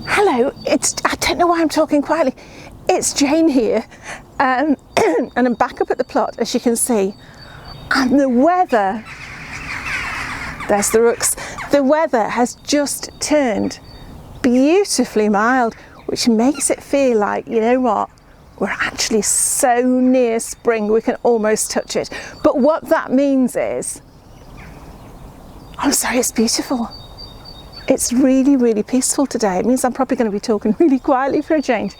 Hello, I don't know why I'm talking quietly. It's Jane here, and I'm back up at the plot, as you can see. And the weather, there's the rooks, the weather has just turned beautifully mild, which makes it feel like, you know what, we're actually so near spring we can almost touch it. But what that means is, I'm sorry, it's beautiful. It's really, really peaceful today. It means I'm probably going to be talking really quietly for a change.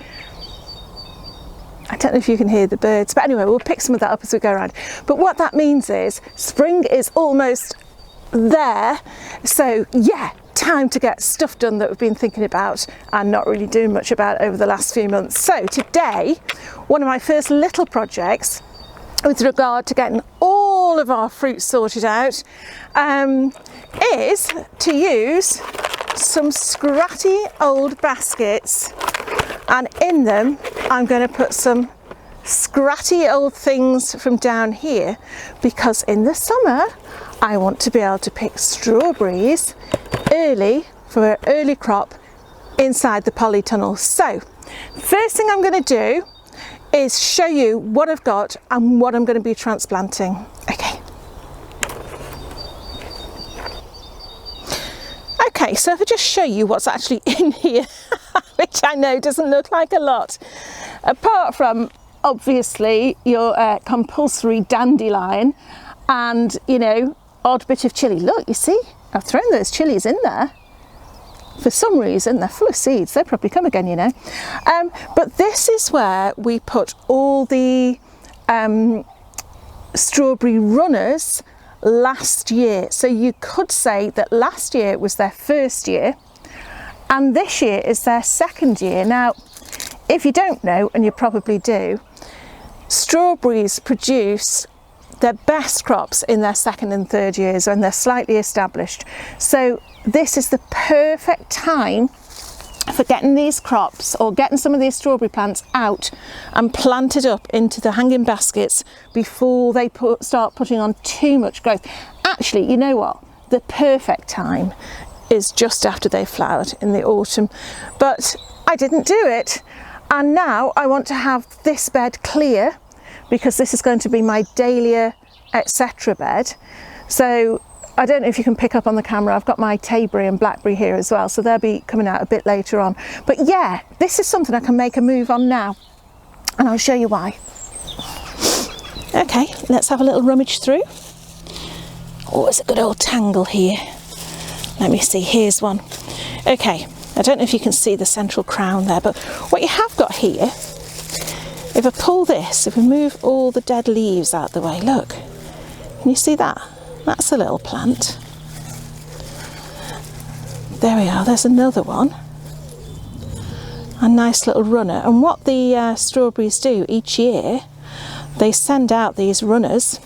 I don't know if you can hear the birds, but anyway, we'll pick some of that up as we go around. But what that means is spring is almost there. So yeah, time to get stuff done that we've been thinking about and not really doing much about over the last few months. So today, one of my first little projects with regard to getting all of our fruit sorted out is to use some scratty old baskets, and in them I'm going to put some scratty old things from down here, because in the summer I want to be able to pick strawberries early for an early crop inside the polytunnel. So first thing I'm going to do is show you what I've got and what I'm going to be transplanting. Okay. Okay, so if I just show you what's actually in here, which I know doesn't look like a lot, apart from obviously your compulsory dandelion and, you know, odd bit of chilli. Look, you see, I've thrown those chilies in there. For some reason, they're full of seeds. They'll probably come again, you know. But this is where we put all the strawberry runners last year. So you could say that last year was their first year and this year is their second year. Now, if you don't know, and you probably do, strawberries produce their best crops in their second and third years when they're slightly established. So this is the perfect time for getting these crops, or getting some of these strawberry plants out and planted up into the hanging baskets before they start putting on too much growth. Actually, you know what? The perfect time is just after they've flowered in the autumn. But I didn't do it. And now I want to have this bed clear, because this is going to be my dahlia, etc. bed. So I don't know if you can pick up on the camera, I've got my tayberry and blackberry here as well, so they'll be coming out a bit later on. But yeah, this is something I can make a move on now, and I'll show you why. Okay, let's have a little rummage through. Oh, it's a good old tangle here. Let me see, here's one. Okay, I don't know if you can see the central crown there, but what you have got here, if I pull this, if we move all the dead leaves out the way, look, can you see that? That's a little plant. There we are, there's another one. A nice little runner. And what the strawberries do each year, they send out these runners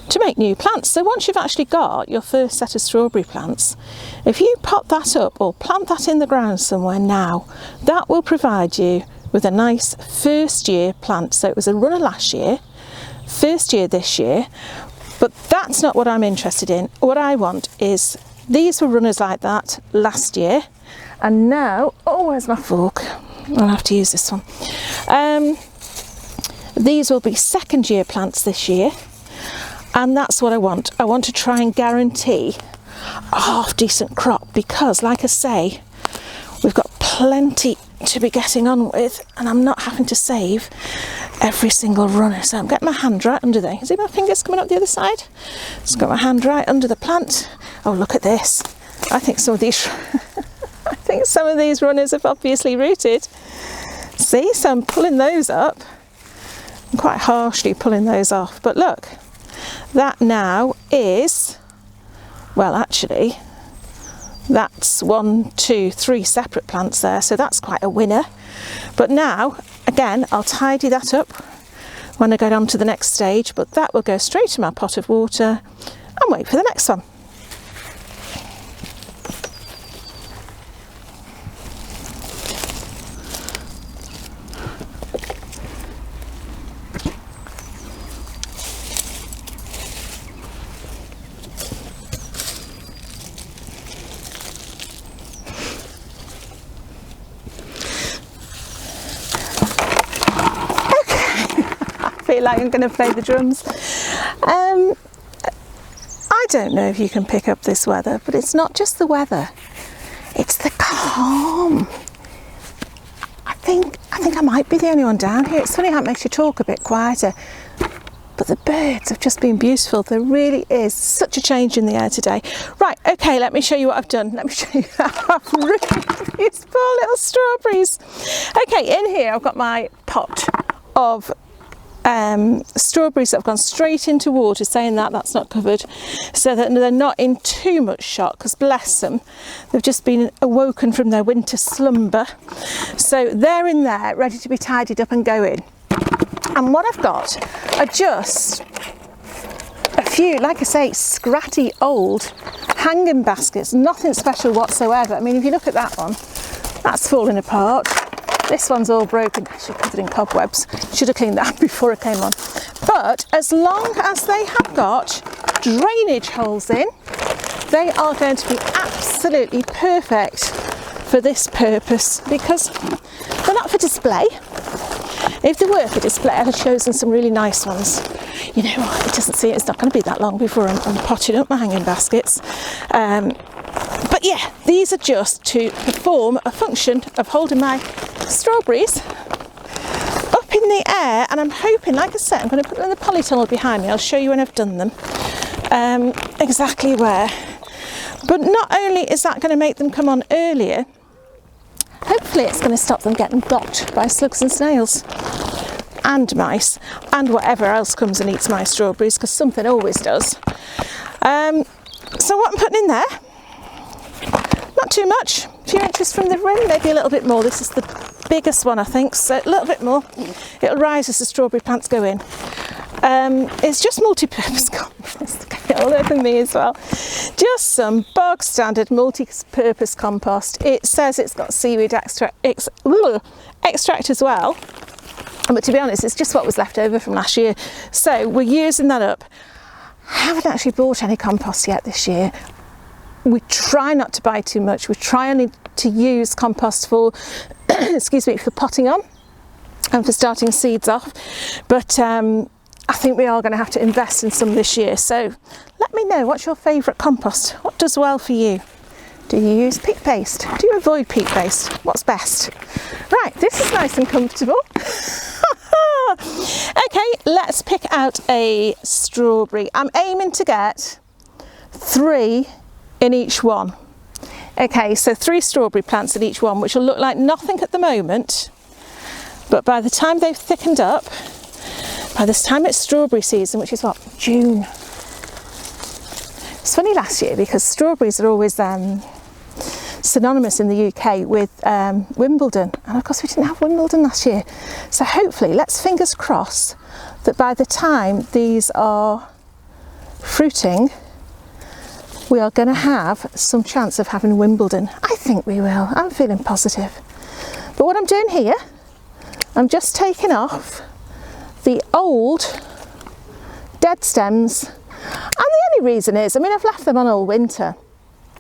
to make new plants. So once you've actually got your first set of strawberry plants, if you pop that up or plant that in the ground somewhere now, that will provide you with a nice first year plant. So it was a runner last year, first year this year. But that's not what I'm interested in. What I want is, these were runners like that last year, and now, oh, where's my fork? I'll have to use this one. These will be second year plants this year, and that's what I want. I want to try and guarantee a half decent crop, because like I say, we've got plenty to be getting on with, and I'm not having to save every single runner. So I'm getting my hand right under there. See my fingers coming up the other side? Just got my hand right under the plant. Oh, look at this. I think some of these I think some of these runners have obviously rooted. See, so I'm pulling those up. I'm quite harshly pulling those off. But look, that now is, well, actually, that's 1, 2, 3 separate plants there, so that's quite a winner. But now, again, I'll tidy that up when I go on to the next stage, but that will go straight to my pot of water and wait for the next one. feel like I'm going to play the drums. I don't know if you can pick up this weather, but it's not just the weather, it's the calm. I think I might be the only one down here. It's funny how it makes you talk a bit quieter. But the birds have just been beautiful. There really is such a change in the air today. Right, okay, let me show you what I've done. Let me show you how I've ruined these poor little strawberries. Okay, in here I've got my pot of strawberries that have gone straight into water, saying that that's not covered, so that they're not in too much shock, because bless them, they've just been awoken from their winter slumber. So they're in there, ready to be tidied up and going. And what I've got are just a few, like I say, scratty old hanging baskets, nothing special whatsoever. I mean, if you look at that one, that's falling apart. This one's all broken, actually covered in cobwebs. Should have cleaned that before I came on. But as long as they have got drainage holes in, they are going to be absolutely perfect for this purpose, because they're not for display. If they were for display, I'd have chosen some really nice ones. You know what, it's not going to be that long before I'm potting up my hanging baskets. But yeah, these are just to perform a function of holding my strawberries up in the air, and I'm hoping, like I said, I'm going to put them in the polytunnel behind me. I'll show you when I've done them, exactly where. But not only is that going to make them come on earlier, hopefully it's going to stop them getting got by slugs and snails and mice and whatever else comes and eats my strawberries, because something always does. So what I'm putting in there, not too much, a few inches from the rim, maybe a little bit more. This is the biggest one, I think, so a little bit more. It'll rise as the strawberry plants go in. It's just multi-purpose compost. All over me as well. Just some bog standard multi-purpose compost. It says it's got seaweed extract as well, but to be honest, it's just what was left over from last year, so we're using that up. I haven't actually bought any compost yet this year. We try not to buy too much. We try only to use compost for excuse me, for potting on and for starting seeds off, but I think we are going to have to invest in some this year. So let me know, what's your favourite compost? What does well for you? Do you use peat paste? Do you avoid peat paste? What's best? Right, this is nice and comfortable. Okay, let's pick out a strawberry. I'm aiming to get 3 in each one. Okay, so 3 strawberry plants in each one, which will look like nothing at the moment, but by the time they've thickened up, by this time it's strawberry season, which is what, June. It's funny last year because strawberries are always synonymous in the UK with Wimbledon, and of course we didn't have Wimbledon last year. So hopefully, let's fingers crossed that by the time these are fruiting, we are going to have some chance of having Wimbledon. I think we will. I'm feeling positive. But what I'm doing here, I'm just taking off the old dead stems, and the only reason is, I mean, I've left them on all winter.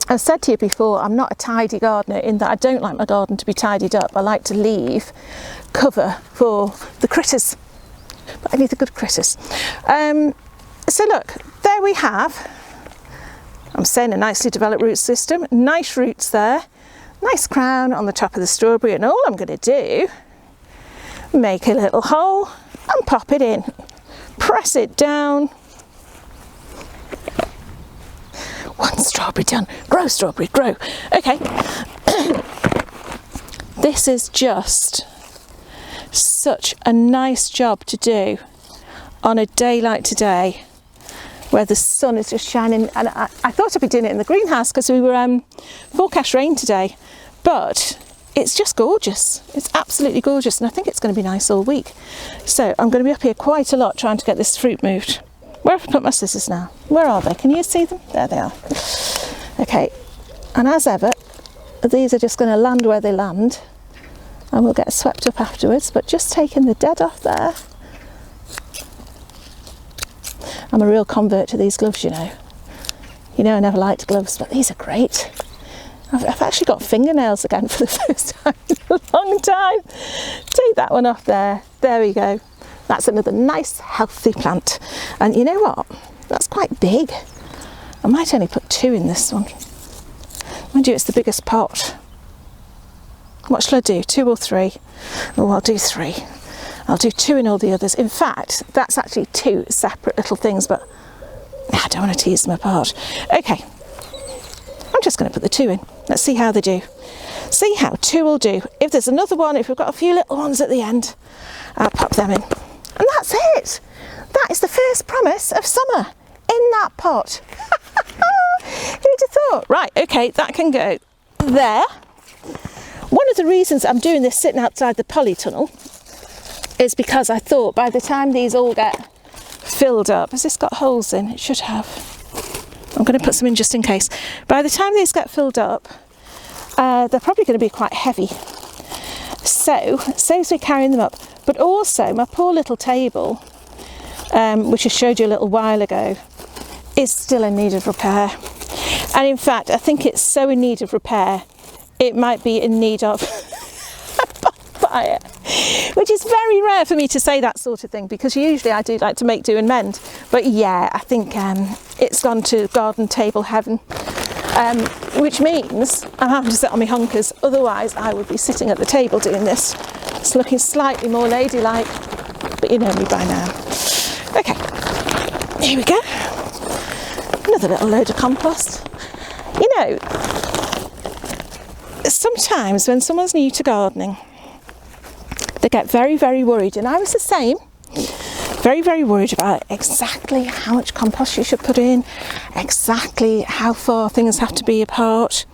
I've said to you before, I'm not a tidy gardener, in that I don't like my garden to be tidied up. I like to leave cover for the critters, but I need the good critters. So look, there we have, I'm saying, a nicely developed root system, nice roots there, nice crown on the top of the strawberry, and all I'm going to do, make a little hole and pop it in, press it down. One strawberry done. Grow, strawberry, grow. Okay. This is just such a nice job to do on a day like today, where the sun is just shining. And I thought I'd be doing it in the greenhouse because we were forecast rain today, but it's just gorgeous. It's absolutely gorgeous, and I think it's going to be nice all week. So I'm going to be up here quite a lot trying to get this fruit moved. Where have I put my scissors now? Where are they? Can you see them? There they are. Okay, and as ever, these are just going to land where they land, and we'll get swept up afterwards, but just taking the dead off there. I'm a real convert to these gloves, you know. You know I never liked gloves, but these are great. I've actually got fingernails again for the first time in a long time. Take that one off there. There we go. That's another nice healthy plant. And you know what? That's quite big. I might only put 2 in this one. Mind you, it's the biggest pot. What shall I do? 2 or 3? Oh, I'll do 3. I'll do 2 in all the others. In fact, that's actually 2 separate little things, but I don't want to tease them apart. Okay, I'm just going to put the 2 in. Let's see how they do. See how 2 will do. If there's another one, if we've got a few little ones at the end, I'll pop them in. And that's it. That is the first promise of summer in that pot. Who'd have thought? Right, okay, that can go there. One of the reasons I'm doing this sitting outside the polytunnel is because I thought by the time these all get filled up, has this got holes in? It should have. I'm going to put some in just in case. By the time these get filled up, they're probably going to be quite heavy. So, saves me carrying them up. But also, my poor little table, which I showed you a little while ago, is still in need of repair. And in fact, I think it's so in need of repair, it might be in need of fire, which is very rare for me to say that sort of thing, because usually I do like to make do and mend. But yeah, I think it's gone to garden table heaven, which means I'm having to sit on my honkers. Otherwise, I would be sitting at the table doing this. It's looking slightly more ladylike, but you know me by now. Okay, here we go. Another little load of compost. You know, sometimes when someone's new to gardening, they get very, very worried, and I was the same. Very, very worried about exactly how much compost you should put in, exactly how far things have to be apart,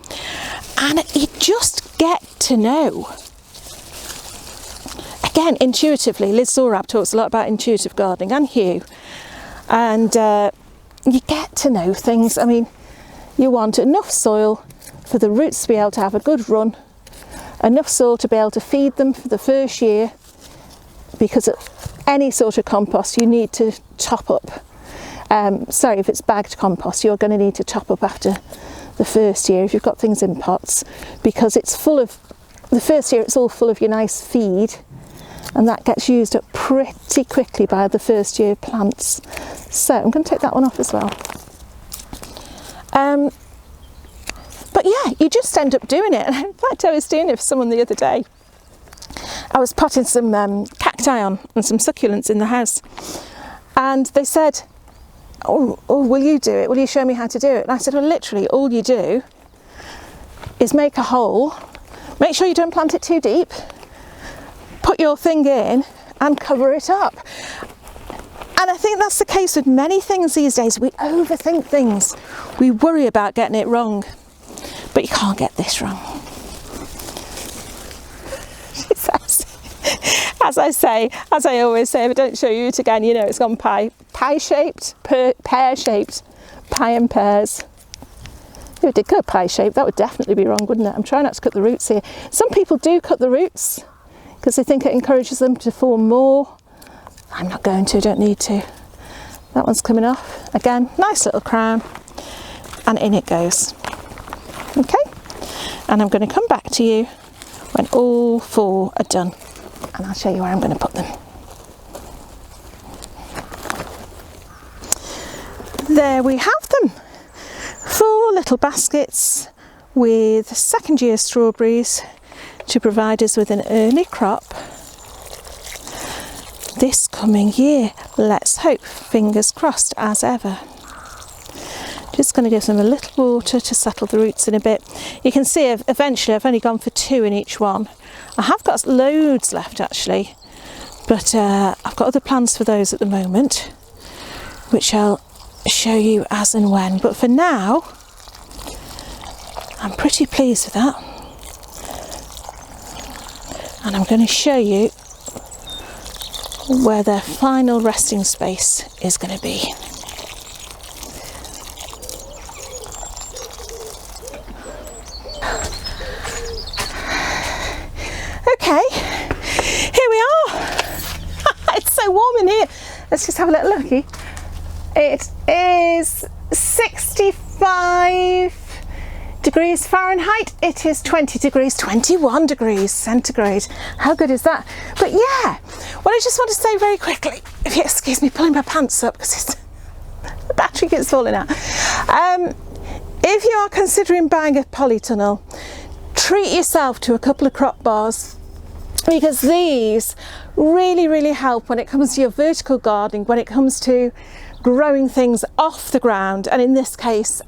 and you just get to know. Again, intuitively, Liz Zorab talks a lot about intuitive gardening, and Hugh, and you get to know things. I mean, you want enough soil for the roots to be able to have a good run, enough soil to be able to feed them for the first year, because any sort of compost you need to top up. Sorry, if it's bagged compost, you're going to need to top up after the first year if you've got things in pots, because it's full of, the first year it's all full of your nice feed, and that gets used up pretty quickly by the first year plants. So I'm going to take that one off as well. But yeah, you just end up doing it. And in fact, I was doing it for someone the other day. I was potting some cacti on and some succulents in the house, and they said, oh, will you do it? Will you show me how to do it? And I said, well, literally all you do is make a hole, make sure you don't plant it too deep, put your thing in and cover it up. And I think that's the case with many things these days. We overthink things. We worry about getting it wrong, but you can't get this wrong. As I always say, if I don't show you it again, you know it's gone pie-shaped, pear-shaped, pie and pears. If it did go pie-shaped, that would definitely be wrong, wouldn't it? I'm trying not to cut the roots here. Some people do cut the roots because they think it encourages them to form more. I'm not going to, don't need to. That one's coming off. Again, nice little crown, and in it goes. Okay, and I'm going to come back to you when all 4 are done, and I'll show you where I'm going to put them. There we have them. 4 little baskets with second year strawberries to provide us with an early crop this coming year. Let's hope, fingers crossed as ever. Just going to give them a little water to settle the roots in a bit. You can see eventually I've only gone for 2 in each one. I have got loads left actually, but I've got other plans for those at the moment, which I'll show you as and when. But for now, I'm pretty pleased with that. And I'm going to show you where their final resting space is going to be. Okay, here we are. It's so warm in here. Let's just have a little looky. It is 65 degrees degrees Fahrenheit, it is 20 degrees, 21 degrees centigrade. How good is that? But yeah, what I just want to say very quickly, if you excuse me pulling my pants up because the battery keeps falling out. If you are considering buying a polytunnel, treat yourself to a couple of crop bars, because these really help when it comes to your vertical gardening, when it comes to growing things off the ground, and in this case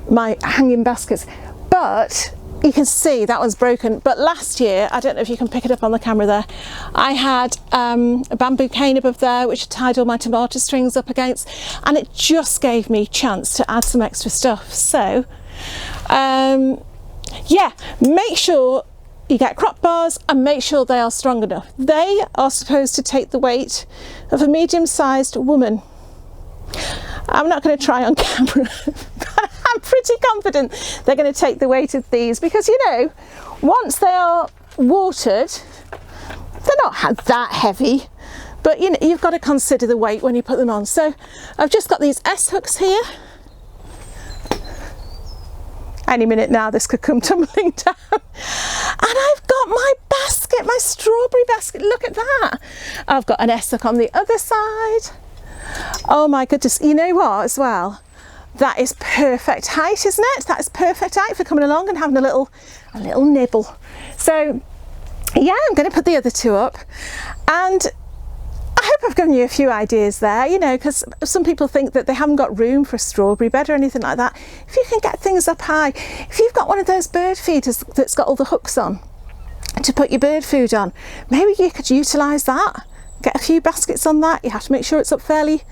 my hanging baskets. But you can see that one's broken. But last year, I don't know if you can pick it up on the camera there, I had a bamboo cane above there which I tied all my tomato strings up against, and it just gave me a chance to add some extra stuff. So yeah, make sure you get crop bars and make sure they are strong enough. They are supposed to take the weight of a medium-sized woman. I'm not going to try on camera, but I'm pretty confident they're going to take the weight of these, because you know, once they are watered, they're not that heavy, but you know, you've got to consider the weight when you put them on. So I've just got these S hooks here. Any minute now this could come tumbling down. And I've got my basket, my strawberry basket, look at that. I've got an S hook on the other side. Oh my goodness, you know what as well? That is perfect height, isn't it? That is perfect height for coming along and having a little nibble. So yeah, I'm going to put the other two up, and I hope I've given you a few ideas there, you know, because some people think that they haven't got room for a strawberry bed or anything like that. If you can get things up high, if you've got one of those bird feeders that's got all the hooks on to put your bird food on, maybe you could utilise that. Get a few baskets on that. You have to make sure it's up fairly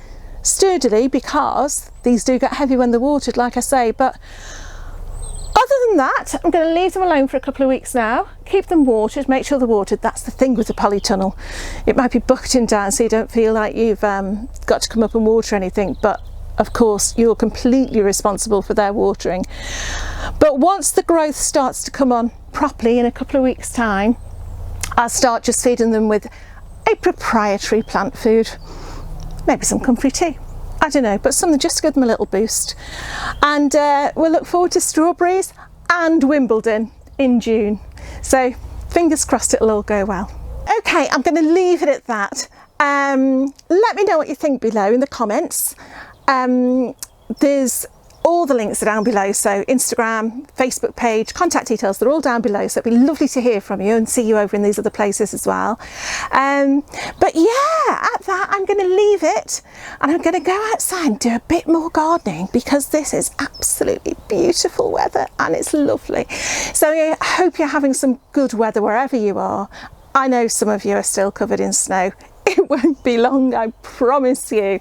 sturdily, because these do get heavy when they're watered, like I say. But other than that, I'm going to leave them alone for a couple of weeks now, keep them watered, make sure they're watered. That's the thing with the polytunnel. It might be bucketing down so you don't feel like you've got to come up and water anything, but of course you're completely responsible for their watering. But once the growth starts to come on properly in a couple of weeks' time, I'll start just feeding them with a proprietary plant food, maybe some comfrey tea, I don't know, but something just to give them a little boost. And we'll look forward to strawberries and Wimbledon in June. So fingers crossed it'll all go well. Okay, I'm going to leave it at that. Let me know what you think below in the comments. There's all the links are down below, so Instagram, Facebook page, contact details, they're all down below, so it'd be lovely to hear from you and see you over in these other places as well. But yeah, at that I'm going to leave it, and I'm going to go outside and do a bit more gardening, because this is absolutely beautiful weather and it's lovely. So I hope you're having some good weather wherever you are. I know some of you are still covered in snow. It won't be long, I promise you.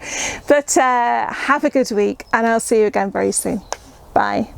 But have a good week, and I'll see you again very soon. Bye.